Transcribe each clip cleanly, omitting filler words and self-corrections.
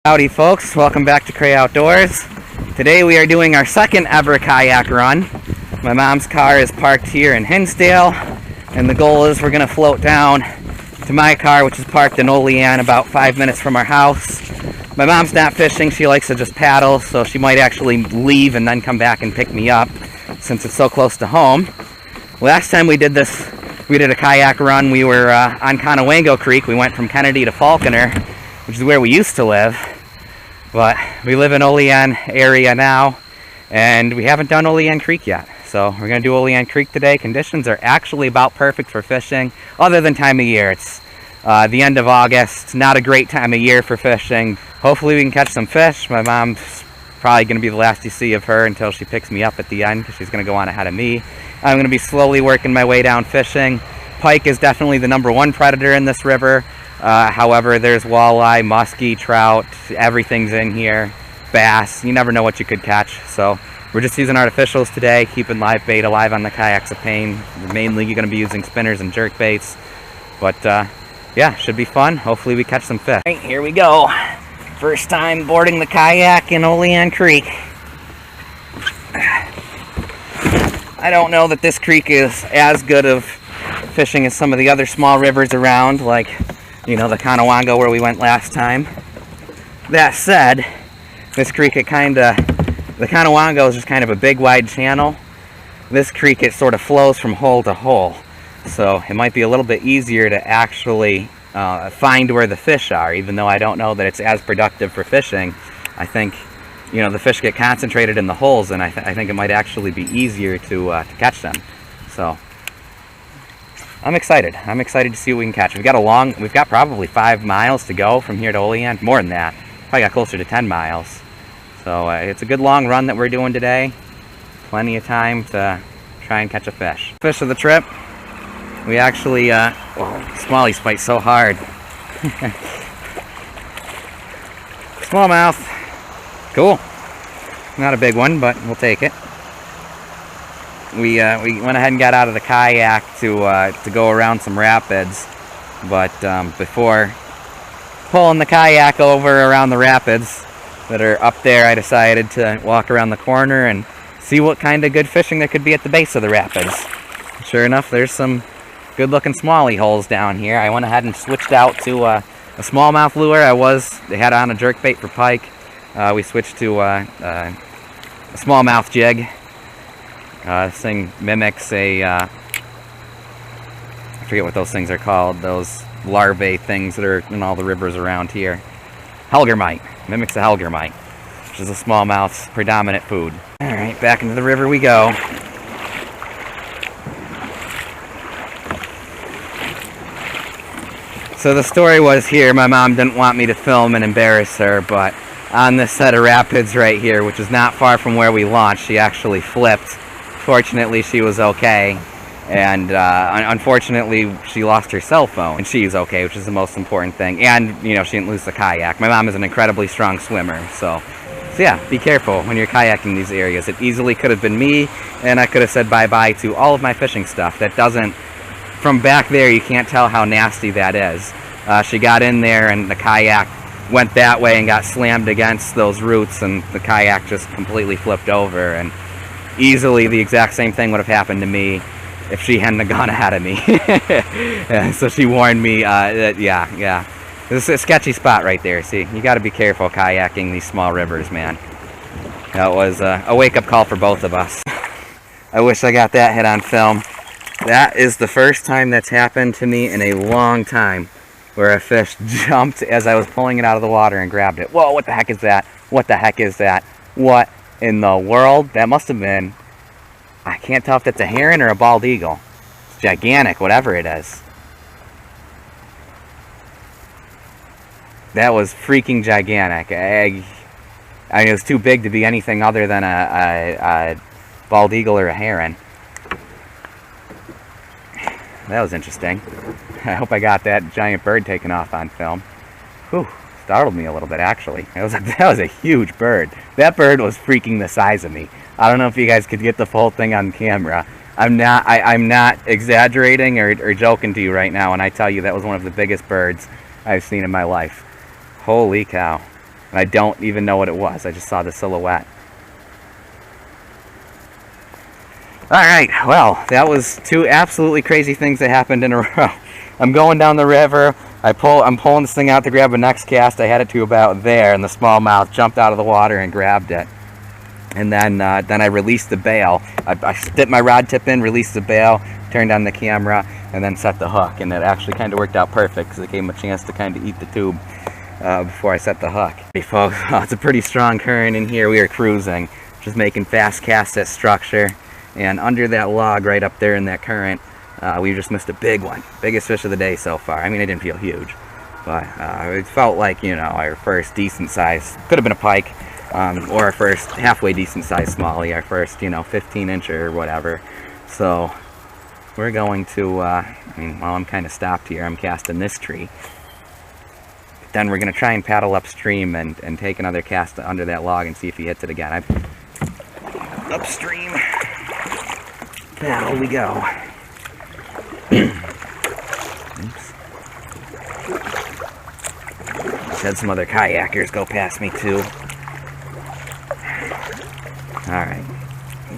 Howdy folks, welcome back to Cray Outdoors. Today we are doing our second ever kayak run. My mom's car is parked here in Hinsdale, and the goal is we're going to float down to my car, which is parked in Olean, about 5 minutes from our house. My mom's not fishing, she likes to just paddle, so she might actually leave and then come back and pick me up since it's so close to home. Last time we did this, we did a kayak run. We were on Olean Creek. We went from Kennedy to Falconer, which is where we used to live, but we live in Olean area now, and we haven't done Olean Creek yet. So we're going to do Olean Creek today. Conditions are actually about perfect for fishing, other than time of year. It's the end of August, not a great time of year for fishing. Hopefully we can catch some fish. My mom's probably going to be the last you see of her until she picks me up at the end, because she's going to go on ahead of me. I'm going to be slowly working my way down fishing. Pike is definitely the #1 predator in this river. However, there's walleye, muskie, trout, everything's in here, bass. You never know what you could catch. So we're just using artificials today, keeping live bait alive on the kayak's a pain. We're mainly going to be using spinners and jerk baits. But yeah, should be fun. Hopefully we catch some fish. Right, here we go. First time boarding the kayak in Olean Creek. I don't know that this creek is as good of fishing as some of the other small rivers around, like, you know, the Conowongo where we went last time. That said, this creek, the Conowongo is just kind of a big wide channel. This creek, it sort of flows from hole to hole, so it might be a little bit easier to actually find where the fish are, even though I don't know that it's as productive for fishing. I think, you know, the fish get concentrated in the holes, and I think it might actually be easier to catch them. So I'm excited. I'm excited to see what we can catch. We've got probably 5 miles to go from here to Olean. More than that. Probably got closer to 10 miles. So it's a good long run that we're doing today. Plenty of time to try and catch a fish. Fish of the trip. We actually, smallies fight so hard. Smallmouth. Cool. Not a big one, but we'll take it. We went ahead and got out of the kayak to go around some rapids, but before pulling the kayak over around the rapids that are up there, I decided to walk around the corner and see what kind of good fishing there could be at the base of the rapids. Sure enough, there's some good looking smallie holes down here. I went ahead and switched out to a smallmouth lure. They had on a jerk bait for pike. We switched to a smallmouth jig. This thing mimics I forget what those things are called, those larvae things that are in all the rivers around here. Hellgermite. Mimics a hellgermite, which is a smallmouth's predominant food. Alright, back into the river we go. So the story was here, my mom didn't want me to film and embarrass her, but on this set of rapids right here, which is not far from where we launched, she actually flipped. Fortunately, she was okay, and unfortunately, she lost her cell phone, and she's okay, which is the most important thing. And, you know, she didn't lose the kayak. My mom is an incredibly strong swimmer, so yeah, be careful when you're kayaking these areas. It easily could have been me, and I could have said bye-bye to all of my fishing stuff. That doesn't, from back there, you can't tell how nasty that is. She got in there, and the kayak went that way and got slammed against those roots, and the kayak just completely flipped over, and easily the exact same thing would have happened to me if she hadn't gone ahead of me. Yeah, so she warned me that, yeah. This is a sketchy spot right there. See, you got to be careful kayaking these small rivers, man. That was a wake-up call for both of us. I wish I got that hit on film. That is the first time that's happened to me in a long time, where a fish jumped as I was pulling it out of the water and grabbed it. Whoa, what the heck is that? What the heck is that? What in the world? That must have been, I can't tell if that's a heron or a bald eagle. It's gigantic, whatever it is. That was freaking gigantic. I mean, it was too big to be anything other than a bald eagle or a heron. That was interesting. I hope I got that giant bird taken off on film. Whew, startled me a little bit, actually. That was a huge bird. That bird was freaking the size of me. I don't know if you guys could get the full thing on camera. I'm not exaggerating or joking to you right now when I tell you that was one of the biggest birds I've seen in my life. Holy cow. And I don't even know what it was. I just saw the silhouette. Alright, well, that was two absolutely crazy things that happened in a row. I'm going down the river. I'm pulling this thing out to grab a next cast. I had it to about there, and the smallmouth jumped out of the water and grabbed it. And then I released the bail. I dipped my rod tip in, released the bail, turned on the camera, and then set the hook. And it actually kind of worked out perfect because it gave him a chance to kind of eat the tube before I set the hook. Hey folks, it's a pretty strong current in here. We are cruising, just making fast casts at structure. And under that log right up there in that current, we just missed a big one. Biggest fish of the day so far. I mean, it didn't feel huge, but it felt like, you know, our first decent size, could have been a pike, or our first halfway decent size smallie, our first, you know, 15-incher or whatever. So we're going to, I mean, while I'm kind of stopped here, I'm casting this tree. Then we're going to try and paddle upstream and take another cast under that log and see if he hits it again. Upstream. Paddle we go. Oops. Just had some other kayakers go past me too. Alright,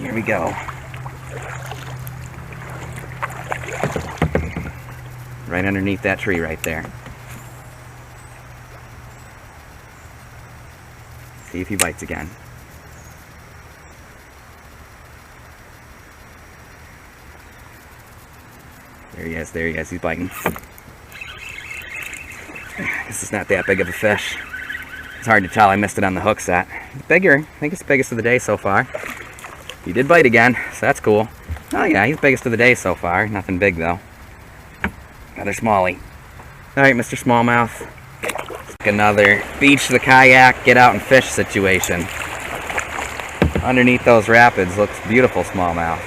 here we go. Right underneath that tree right there. See if he bites again. There he is, he's biting. This is not that big of a fish. It's hard to tell, I missed it on the hook set. It's bigger, I think it's the biggest of the day so far. He did bite again, so that's cool. Oh yeah, he's the biggest of the day so far, nothing big though. Another smallie. Alright, Mr. Smallmouth. Another beach the kayak, get out and fish situation. Underneath those rapids looks beautiful smallmouth.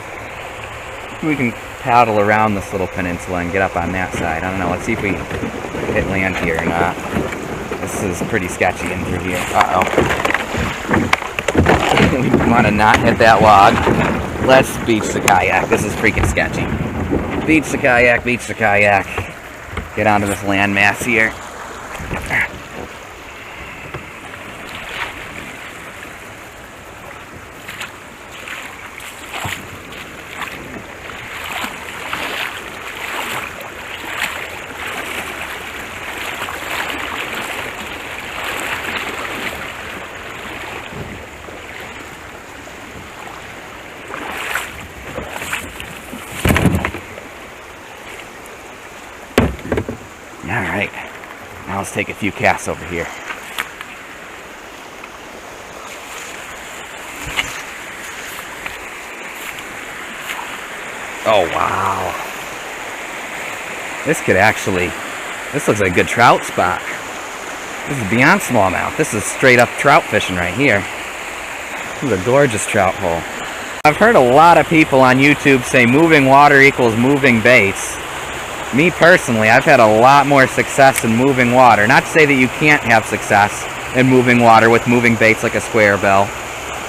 We can paddle around this little peninsula and get up on that side. I don't know, let's see if we hit land here or not. This is pretty sketchy in through here. Uh-oh. We want to not hit that log. Let's beach the kayak. This is freaking sketchy. Beach the kayak, beach the kayak. Get onto this landmass here. Alright, now let's take a few casts over here. Oh wow. This looks like a good trout spot. This is beyond smallmouth. This is straight up trout fishing right here. This is a gorgeous trout hole. I've heard a lot of people on YouTube say moving water equals moving baits. Me personally, I've had a lot more success in moving water. Not to say that you can't have success in moving water with moving baits like a square bill.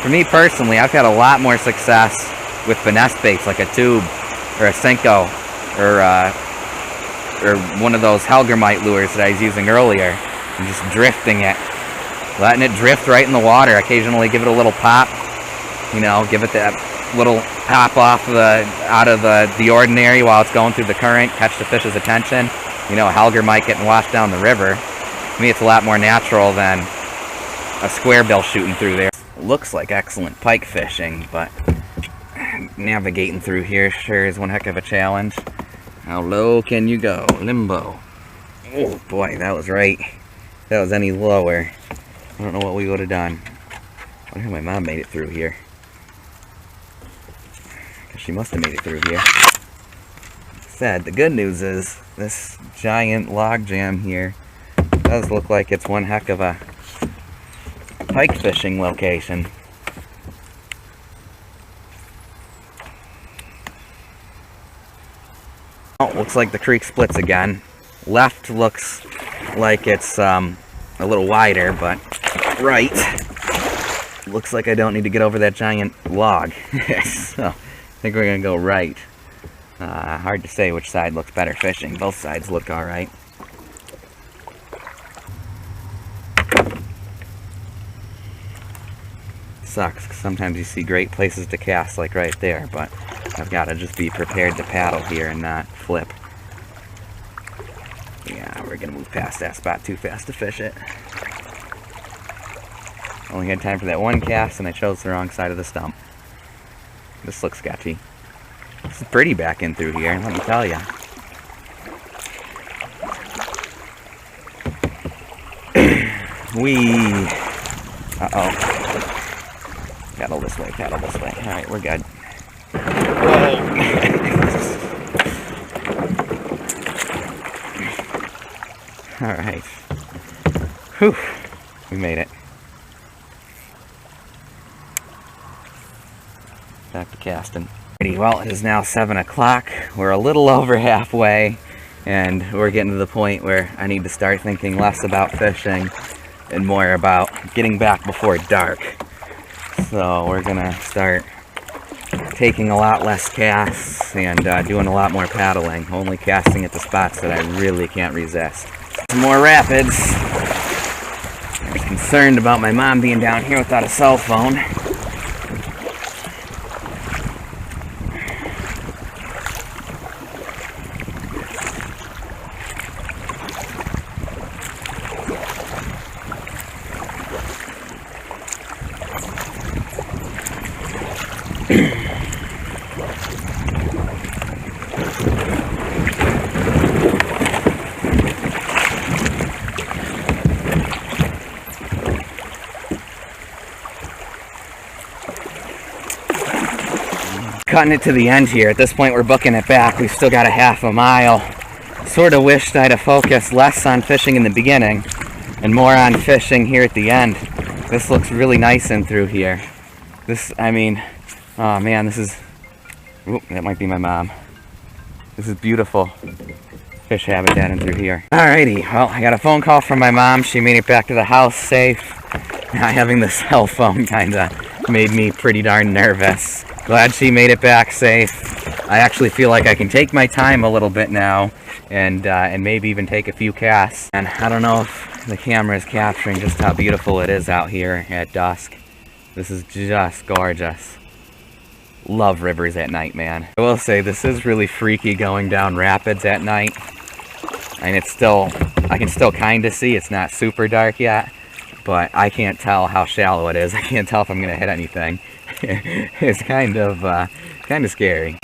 For me personally, I've had a lot more success with finesse baits like a tube or a Senko or one of those Helgermite lures that I was using earlier, and just drifting it, letting it drift right in the water. Occasionally give it a little pop, you know, give it that little pop off out of the ordinary while it's going through the current, catch the fish's attention. You know, a Helgermite getting washed down the river. To me, it's a lot more natural than a square bill shooting through there. Looks like excellent pike fishing, but navigating through here sure is one heck of a challenge. How low can you go? Limbo. Oh boy, that was right. If that was any lower, I don't know what we would have done. I wonder how my mom made it through here. She must have made it through here. Said the good news is this giant log jam here does look like it's one heck of a pike fishing location. Oh, looks like the creek splits again. Left looks like it's a little wider, but right looks like I don't need to get over that giant log. So I think we're gonna go right. Hard to say which side looks better fishing. Both sides look alright. sucks, 'cause sometimes you see great places to cast, like right there, but I've got to just be prepared to paddle here and not flip. Yeah, we're gonna move past that spot too fast to fish it. Only had time for that one cast, and I chose the wrong side of the stump. This looks sketchy. It's pretty back in through here, let me tell you. Uh-oh. Paddle this way, paddle this way. Alright, we're good. Whoa! Alright. Whew. We made it. Back to casting. Well, it is now 7 o'clock. We're a little over halfway, and we're getting to the point where I need to start thinking less about fishing and more about getting back before dark. So we're gonna start taking a lot less casts and doing a lot more paddling, only casting at the spots that I really can't resist. Some more rapids. I was concerned about my mom being down here without a cell phone. Cutting it to the end here. At this point we're booking it back. We've still got a half a mile. Sort of wished I'd have focused less on fishing in the beginning and more on fishing here at the end. This looks really nice in through here. This, I mean, oh man, this is, oop, that might be my mom. This is beautiful fish habitat in through here. Alrighty, well, I got a phone call from my mom. She made it back to the house safe. Not having the cell phone kinda made me pretty darn nervous. Glad she made it back safe. I actually feel like I can take my time a little bit now and maybe even take a few casts. And I don't know if the camera is capturing just how beautiful it is out here at dusk. This is just gorgeous. Love rivers at night, man. I will say this is really freaky going down rapids at night. And it's still, I can still kind of see, it's not super dark yet, but I can't tell how shallow it is. I can't tell if I'm gonna hit anything. It's kind of scary.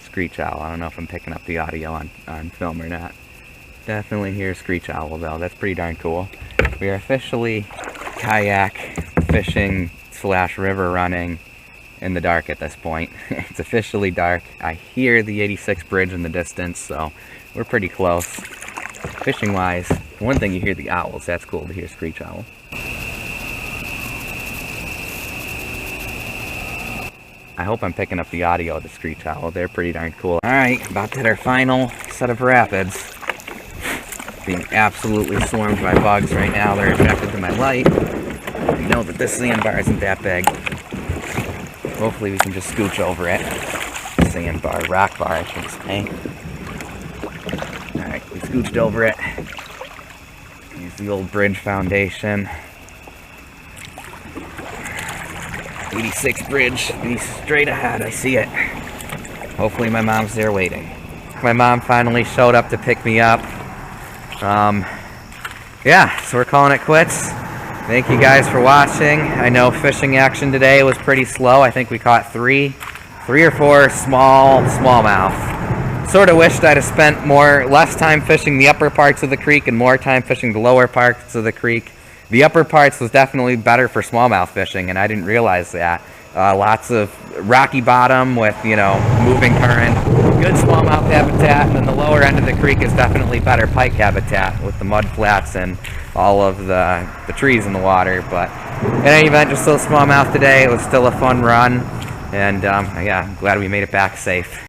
Screech owl. I don't know if I'm picking up the audio on film or not. Definitely hear screech owl though. That's pretty darn cool. We are officially kayak fishing / river running in the dark at this point. It's officially dark. I hear the 86 bridge in the distance, so we're pretty close. Fishing wise, one thing you hear the owls. That's cool to hear screech owl. I hope I'm picking up the audio of the screech owl. They're pretty darn cool. Alright, about to hit our final set of rapids. Being absolutely swarmed by bugs right now. They're attracted to my light. I know that this sandbar isn't that big. Hopefully we can just scooch over it. Sandbar, rock bar I should say. Alright, we scooched over it. Use the old bridge foundation. 86 bridge, be straight ahead, I see it. Hopefully my mom's there waiting. My mom finally showed up to pick me up. Yeah, so we're calling it quits. Thank you guys for watching. I know fishing action today was pretty slow. I think we caught three or four smallmouth. Sort of wished I'd have spent less time fishing the upper parts of the creek and more time fishing the lower parts of the creek. The upper parts was definitely better for smallmouth fishing, and I didn't realize that. Lots of rocky bottom with, moving current, good smallmouth habitat, and then the lower end of the creek is definitely better pike habitat with the mud flats and all of the trees in the water. But in any event, just still smallmouth today. It was still a fun run, and yeah, I'm glad we made it back safe.